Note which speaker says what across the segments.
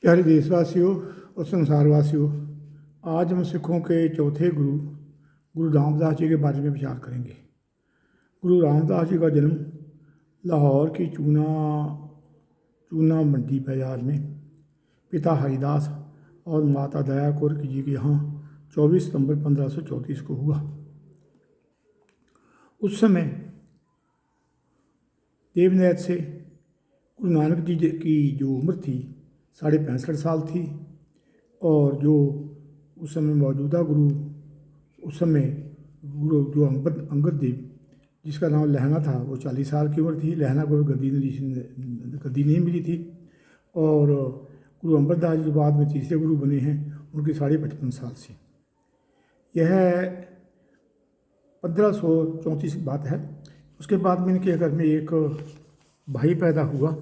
Speaker 1: प्यारे देशवासियों और संसारवासियों, आज हम सिखों के चौथे गुरु गुरु रामदास जी के बारे में विचार करेंगे। गुरु रामदास जी का जन्म लाहौर की चूना मंडी बाजार में पिता हरिदास और माता दया कौर जी के यहाँ 24 सितंबर 1534 को हुआ। उस समय देवनैत से गुरु नानक जी की जो उम्र थी 65.5 साल थी, और जो उस समय मौजूदा गुरु उस समय गुरु जो अंगद देव जिसका नाम लहना था, वो 40 साल की उम्र थी। लहना को गद्दी नहीं मिली थी। और गुरु अमरदास जी बाद में तीसरे गुरु बने हैं, उनकी 55.5 साल से। यह 1534 की बात है। उसके बाद में इनके घर में एक भाई पैदा हुआ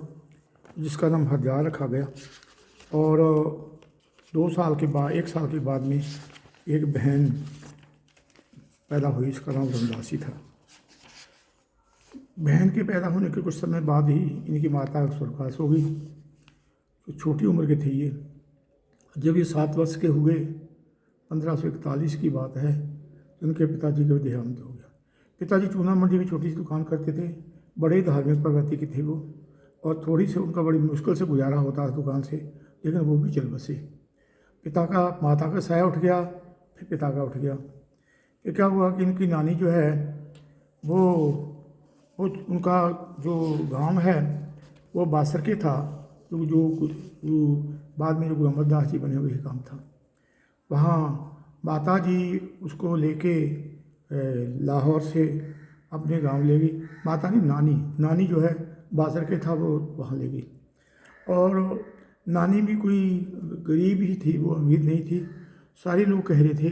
Speaker 1: जिसका नाम हरजाल रखा गया, और 1 साल के बाद में एक बहन पैदा हुई, इसका नाम रमदासी था। बहन के पैदा होने के कुछ समय बाद ही इनकी माता स्वर्गवास हो गई। तो छोटी उम्र के थे ये। जब ये 7 वर्ष के हुए, 1541 की बात है, तो उनके पिताजी का देहांत हो गया। पिताजी चूना मंडी में छोटी सी दुकान करते थे। बड़े धार्मिक प्रवृत्ति के थे वो, और थोड़ी से उनका बड़ी मुश्किल से गुजारा होता था दुकान से, लेकिन वो भी चल बसे। माता का साया उठ गया, फिर पिता का उठ गया। फिर क्या हुआ कि इनकी नानी जो है वो उनका जो गांव है वो बासर के था, जो बाद में जो गुरु अमरदास जी बने हुए काम था। वहाँ माता जी उसको लेके लाहौर से अपने गांव ले गई। माता नहीं, नानी जो है बासर के था, वो वहाँ ले गई। और नानी भी कोई गरीब ही थी, वो अमीर नहीं थी। सारे लोग कह रहे थे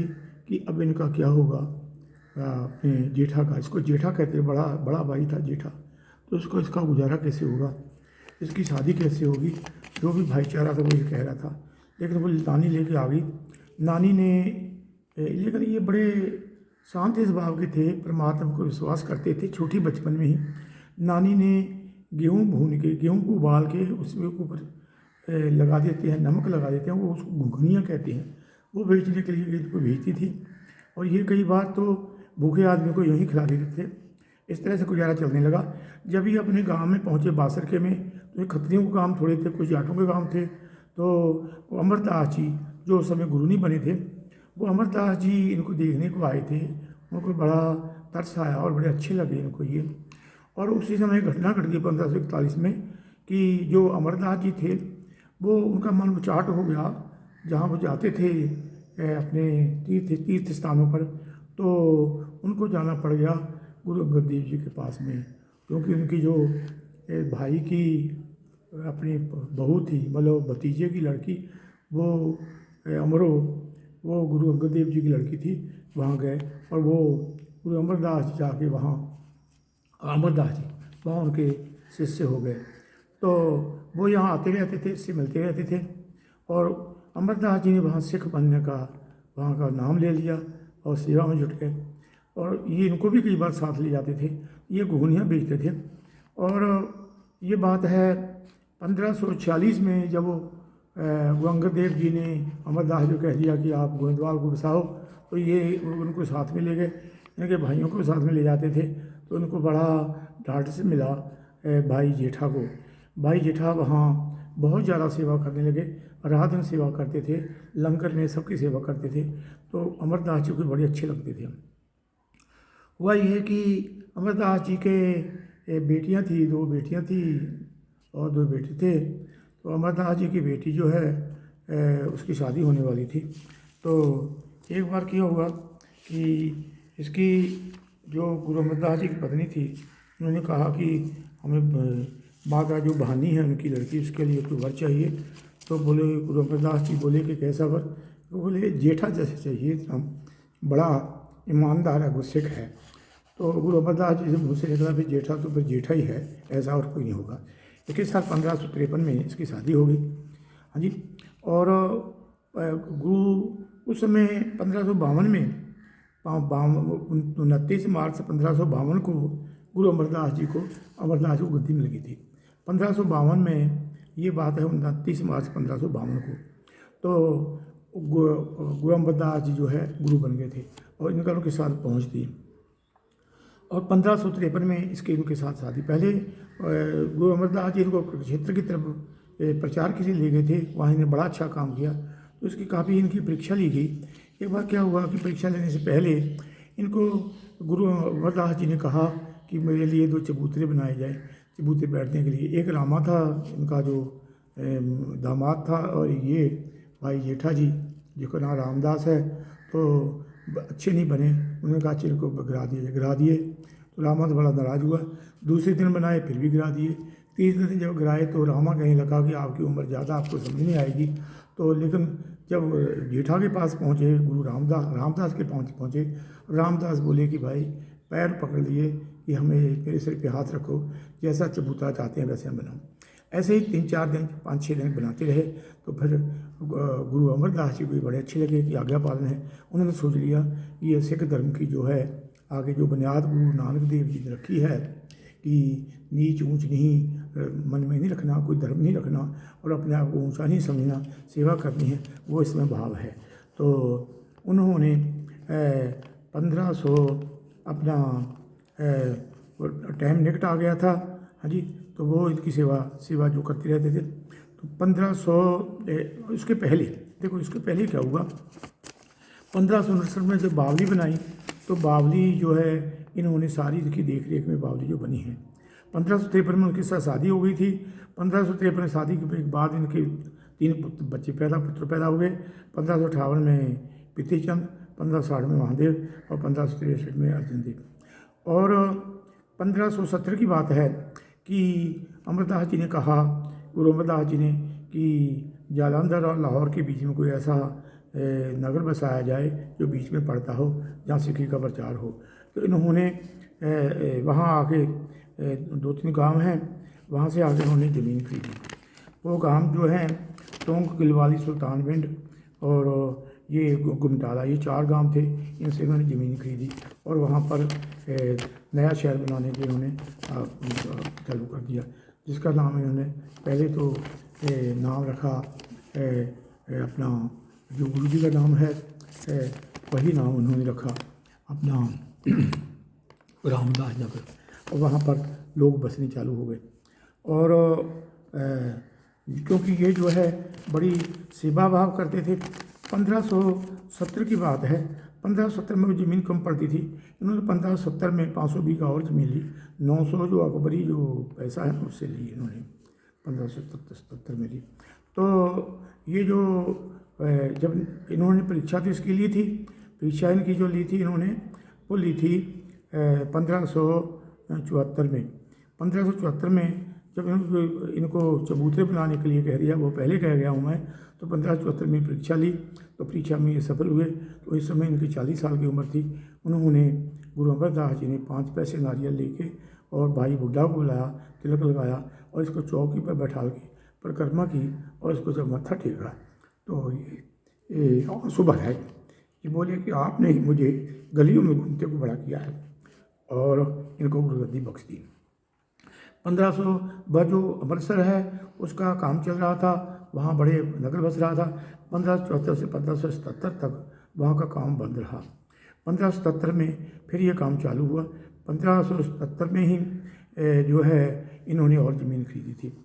Speaker 1: कि अब इनका क्या होगा, अपने जेठा का, इसको जेठा कहते, बड़ा भाई था जेठा, तो उसको इसका गुजारा कैसे होगा, इसकी शादी कैसे होगी। जो भी भाईचारा था वो ये कह रहा था, लेकिन वो नानी लेके आ गई। नानी ने, लेकिन ये बड़े शांत स्वभाव के थे, परमात्मा को विश्वास करते थे। छोटी बचपन में ही नानी ने गेहूँ को उबाल के उसके ऊपर लगा देते हैं, नमक लगा देते हैं, वो उसको घुघनियाँ कहते हैं, वो बेचने के लिए इनको भेजती थी। और ये कई बार तो भूखे आदमी को यूँ ही खिला देते थे। इस तरह से गुजारा चलने लगा। जब ये अपने गांव में पहुँचे बासर के में, तो ये खत्रियों के काम थोड़े थे, कुछ जाटों के काम थे। तो अमरदास जी जो उस समय गुरु नहीं बने थे, वो अमरदास जी इनको देखने को आए थे। उनको बड़ा तरस आया और बड़े अच्छे लगे इनको ये। और उसी समय घटना घट गई 1541 में कि जो अमरदास जी थे वो, उनका मन उचाट हो गया। जहाँ वो जाते थे अपने तीर्थ स्थानों पर, तो उनको जाना पड़ गया गुरु अंगद देव जी के पास में, क्योंकि उनकी जो भाई की अपनी बहू थी, मतलब भतीजे की लड़की, वो अमरो, वो गुरु अंगद देव जी की लड़की थी। वहाँ गए और वो गुरु अमरदास जी जाके वहाँ, अमरदास जी वहाँ उनके शिष्य हो गए। तो वो यहाँ आते रहते थे, इससे मिलते रहते थे। और अमरदास जी ने वहाँ सिख बनने का, वहाँ का नाम ले लिया और सेवा में जुट गए। और ये इनको भी कई बार साथ ले जाते थे, ये घुघनियाँ बेचते थे। और ये बात है 1546 में, जब वो अंगद देव जी ने अमरदास जी को कह दिया कि आप गोविंदवाल को बसाओ, तो ये उनको साथ में ले गए। इनके भाइयों को साथ में ले जाते थे, तो उनको बड़ा डांट से मिला भाई जेठा को। भाई जेठा वहाँ बहुत ज़्यादा सेवा करने लगे, रात दिन सेवा करते थे, लंगर में सबकी सेवा करते थे। तो अमरदास जी को बड़े अच्छे लगते थे। हुआ ये कि अमरदास जी के बेटियां थी, 2 बेटियां थी और 2 बेटे थे। तो अमरदास जी की बेटी जो है उसकी शादी होने वाली थी। तो एक बार क्या हुआ कि इसकी जो गुरु अमरदास जी की पत्नी थी, उन्होंने कहा कि हमें माता जो बहानी है उनकी लड़की, उसके लिए कोई वर चाहिए। तो बोले, गुरु अमरदास जी बोले कि कैसा वर? तो बोले जेठा जैसे चाहिए, हम बड़ा ईमानदार है, गुस्से का है। तो गुरु अमरदास जी से मुँह से निकला, फिर जेठा तो फिर जेठा ही है, ऐसा और कोई नहीं होगा। 21 साल 1553 में इसकी शादी हो गई। हाँ जी। और गुरु उस समय 1552 में 29 मार्च 1552 को गुरु अमरदास जी को गद्दी मिल गई थी। 1552 में ये बात है 29 मार्च 1552 को। तो गुरु अमरदास जी जो है गुरु बन गए थे और इनका उनके साथ पहुँच थी। और 1553 में इसके इनके साथ शादी। पहले गुरु अमरदास जी इनको क्षेत्र की तरफ प्रचार के लिए ले गए थे, वहाँ इन्हें बड़ा अच्छा काम किया, तो इसकी काफ़ी इनकी परीक्षा ली गई। एक बार क्या हुआ कि परीक्षा लेने से पहले इनको गुरु अमरदास जी ने कहा कि मेरे लिए 2 चबूतरे बनाए जाए, चबूतरे बैठने के लिए। एक रामा था इनका जो दामाद था, और ये भाई जेठा जी जिसका नाम रामदास है, तो अच्छे नहीं बने। उन्होंने कहा चल को गिरा दिए। तो रामा तो बड़ा नाराज़ हुआ। दूसरे दिन बनाए फिर भी गिरा दिए। तीसरे दिन जब गिराए तो रामा कहने लगा कि आपकी उम्र ज़्यादा, आपको समझ नहीं आएगी। तो लेकिन जब जेठा के पास पहुँचे गुरु रामदास के पहुँचे, रामदास बोले कि भाई पैर पकड़ लिए कि हमें मेरे सिर पे हाथ रखो, जैसा चबूतरा चाहते हैं वैसे हम बनाओ। ऐसे ही 3-4 दिन 5-6 दिन बनाते रहे। तो फिर गुरु अमरदास जी को बड़े अच्छे लगे कि आज्ञा पालन है। उन्होंने सोच लिया कि ये सिख धर्म की जो है आगे जो बुनियाद गुरु नानक देव जी ने रखी है कि नीच ऊंच नहीं, मन में नहीं रखना, कोई धर्म नहीं रखना और अपने आप को ऊंचा नहीं समझना, सेवा करनी है, वो इसमें भाव है। तो उन्होंने 1500 अपना टाइम निकट आ गया था, हाँ जी, तो वो इनकी सेवा जो करते रहते थे। तो 1500 उसके पहले देखो, इसके पहले क्या हुआ, 1569 में जब बावली बनाई, तो बावली जो है इन्होंने सारी इसकी देख रेख में बावली जो बनी है। 1553 में उनके साथ शादी हो गई थी। 1553 में शादी के बाद इनके 3 पुत्र पैदा हुए। 1558 में प्रीतिचंद, 1560 में महादेव और 1563 में अर्जुन देव। और 1570 की बात है कि अमरदास जी ने कहा, गुरु अमरदास जी ने, कि जालंधर और लाहौर के बीच में कोई ऐसा नगर बसाया जाए जो बीच में पड़ता हो, जहाँ सिखी का प्रचार हो। तो इन्होंने वहाँ आके 2-3 गांव हैं, वहाँ से आगे उन्होंने ज़मीन खरीदी। वो गांव जो हैं टोंक, किलवाली, सुल्तानविंड और ये गुमटाला, ये 4 गांव थे। इनसे इन्होंने ज़मीन खरीदी और वहाँ पर नया शहर बनाने के उन्होंने चालू कर दिया, जिसका नाम इन्होंने पहले तो नाम रखा अपना जो गुरु जी का नाम है वही नाम उन्होंने रखा अपना रामदास नगर, और वहाँ पर लोग बसने चालू हो गए। और क्योंकि ये जो है बड़ी सेवा भाव करते थे। 1570 की बात है, 1570 में वो ज़मीन कम पड़ती थी, इन्होंने 1570 में 500 बीघा और ज़मीन ली। 900 जो अकबरी जो पैसा है उससे ली इन्होंने, 1577 में ली। तो ये जो जब इन्होंने परीक्षा तो इसकी ली थी, परीक्षा इनकी जो ली थी इन्होंने, वो ली थी 1574 में। 1574 में जब इनको चबूतरे बनाने के लिए कह दिया, वो पहले कह गया हूँ मैं, तो 1574 में परीक्षा ली, तो परीक्षा में ये सफल हुए। तो इस समय इनकी 40 साल की उम्र थी। उन्होंने गुरु अमरदास जी ने 5 पैसे नारियल लेके और भाई बुढ़ा को बुलाया, तिलक लगाया और इसको चौकी पर बैठा के परिक्रमा की और इसको जब मत्था टेका तो ये आंसू भराए। ये बोले कि आपने ही मुझे गलियों में घूमते को बड़ा किया है, और इनको गुरुगद्दी बख्श दी। 1500 जो अमृतसर है उसका काम चल रहा था, वहाँ बड़े नगर बस रहा था। 1574 से 1577 तक वहाँ का काम बंद रहा। 1577 में फिर ये काम चालू हुआ। 1577 में ही जो है इन्होंने और ज़मीन खरीदी थी।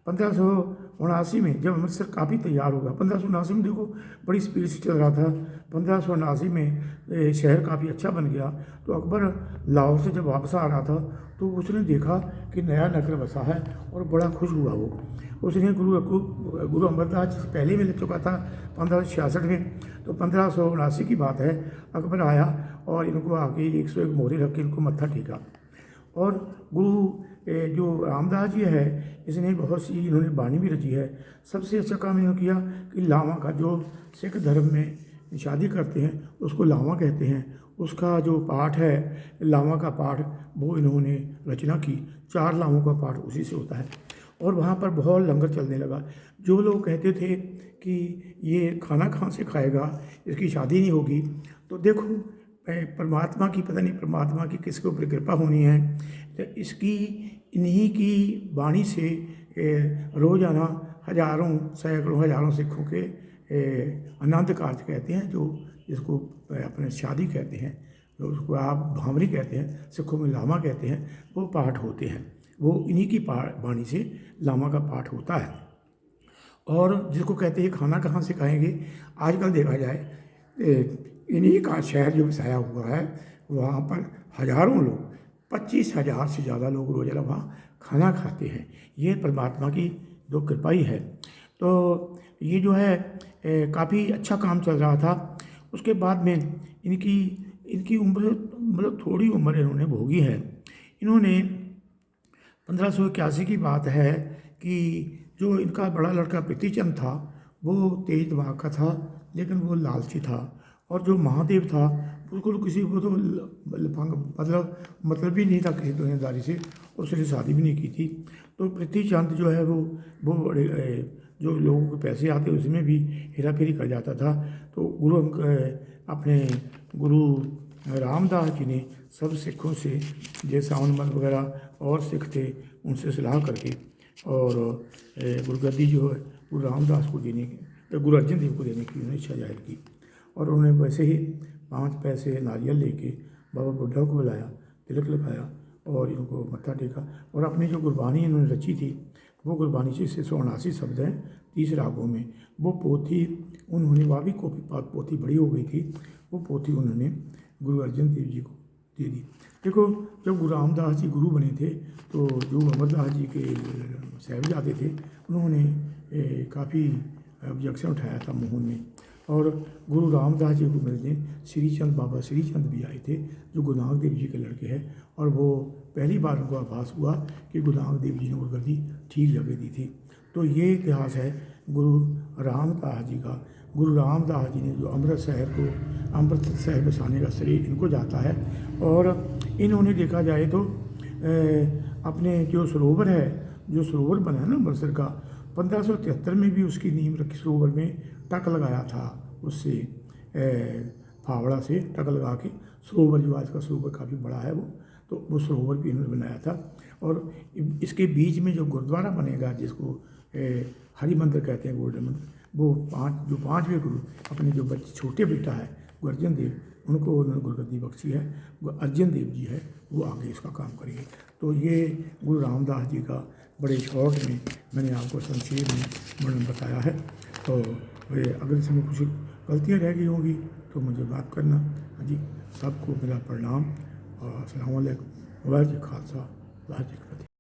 Speaker 1: 1579 में जब अमृतसर काफ़ी तैयार होगा, 1579 में देखो बड़ी स्पीड से चल रहा था। 1579 में शहर काफ़ी अच्छा बन गया। तो अकबर लाहौर से जब वापस आ रहा था तो उसने देखा कि नया नगर बसा है और बड़ा खुश हुआ वो। उसने गुरु अमरदास जी से पहले मिल चुका था 1566 में। तो 1579 की बात है, अकबर आया और इनको आके 101 मोहरे रख के इनको मत्था टेका। और गुरु जो रामदास जी है, इसने बहुत सी इन्होंने बानी भी रची है। सबसे अच्छा काम इन्होंने किया कि लावा का, जो सिख धर्म में शादी करते हैं उसको लावा कहते हैं, उसका जो पाठ है लावा का पाठ, वो इन्होंने रचना की। 4 लावों का पाठ उसी से होता है। और वहाँ पर बहुत लंगर चलने लगा। जो लोग कहते थे कि ये खाना कहाँ से खाएगा, इसकी शादी नहीं होगी, तो देखो परमात्मा की, पता नहीं परमात्मा की किसके ऊपर कृपा होनी है, तो इसकी इन्हीं की वाणी से रोज़ाना हज़ारों सैकड़ों हज़ारों सिखों के आनंद कार्य कहते हैं, जो जिसको अपने शादी कहते हैं, तो उसको आप भावरी कहते हैं, सिखों में लामा कहते हैं, वो पाठ होते हैं। वो इन्हीं की वाणी से लामा का पाठ होता है। और जिसको कहते हैं खाना कहाँ से खाएंगे, आजकल देखा जाए इन्हीं का शहर जो बसाया हुआ है, वहाँ पर हज़ारों लोग 25,000 से ज़्यादा लोग रोज़ाना वहाँ खाना खाते हैं। ये परमात्मा की जो कृपा ही है। तो ये जो है काफ़ी अच्छा काम चल रहा था। उसके बाद में इनकी उम्र मतलब थोड़ी उम्र इन्होंने भोगी है। इन्होंने 1581 की बात है कि जो इनका बड़ा लड़का प्रीतिचंद था, वो तेज दिमाग का था, लेकिन वो लालची था। और जो महादेव था, उसको किसी को तो मतलब भी नहीं था किसी दुनियादारी से, उसने शादी भी नहीं की थी। तो प्रीतिचंद जो है वो बड़े जो लोगों के पैसे आते उसमें भी हेरा फेरी कर जाता था। तो अपने गुरु रामदास जी ने सब सिखों से, जैसे सावनमल वगैरह और सिख थे, उनसे सलाह करके और गुरुगद्दी जो है गुरु रामदास को देने की, गुरु अर्जन देव को देने की उन्होंने इच्छा जाहिर की। और उन्होंने वैसे ही 5 पैसे नारियल लेके बाबा बुढ़ा को बुलाया, तिलक लगाया और इनको मत्था टेका। और अपनी जो गुरबानी इन्होंने रची थी, वो गुरबानी 679 शब्द हैं 30 रागों में। वो पोथी उन्होंने, वह भी पोथी बड़ी हो गई थी, वो पोथी उन्होंने गुरु अर्जन देव जी को दे दी। देखो, जब गुरु रामदास जी गुरु बने थे, तो जो अमरदास जी के साहिबजादे थे, उन्होंने काफ़ी ऑब्जेक्शन उठाया था मोहन में। और गुरु रामदास जी को मिलने श्रीचंद, बाबा श्रीचंद भी आए थे, जो गुरु नानक देव जी के लड़के हैं। और वो पहली बार उनको आभास हुआ कि गुरु नानक देव जी ने गुरगद्दी ठीक जगह दी थी। तो ये इतिहास है गुरु रामदास जी का। गुरु रामदास जी ने जो अमृत शहर बसाने का श्रेय इनको जाता है। और इन्होंने देखा जाए तो अपने जो सरोवर है, जो सरोवर बना है ना अमृतसर का, 1573 में भी उसकी नींव रखी, सरोवर में टक लगाया था, उससे फावड़ा से टक लगा के सरोवर, जो आज का सरोवर काफ़ी बड़ा है वो सरोवर भी इन्होंने बनाया था। और इसके बीच में जो गुरुद्वारा बनेगा, जिसको हरि मंदिर कहते हैं, गोल्डन मंदिर, वो 5वें गुरु अपने जो छोटे बेटा है गुरु अर्जन देव, उनको उन्होंने गुरगद्दी बख्शी है। गुरु अर्जन देव जी है, वो आगे इसका काम करेंगे। तो ये गुरु रामदास जी का बड़े शॉर्ट में मैंने आपको संक्षेप में वर्णन बताया है। तो अगर इसमें कुछ गलतियाँ रह गई होंगी तो मुझे माफ़ करना। हाँ जी, सबको मेरा प्रणाम और अस्सलाम वालेकुम। वाहिगुरू जी का खालसा, वाहिगुरू जी की फतेह।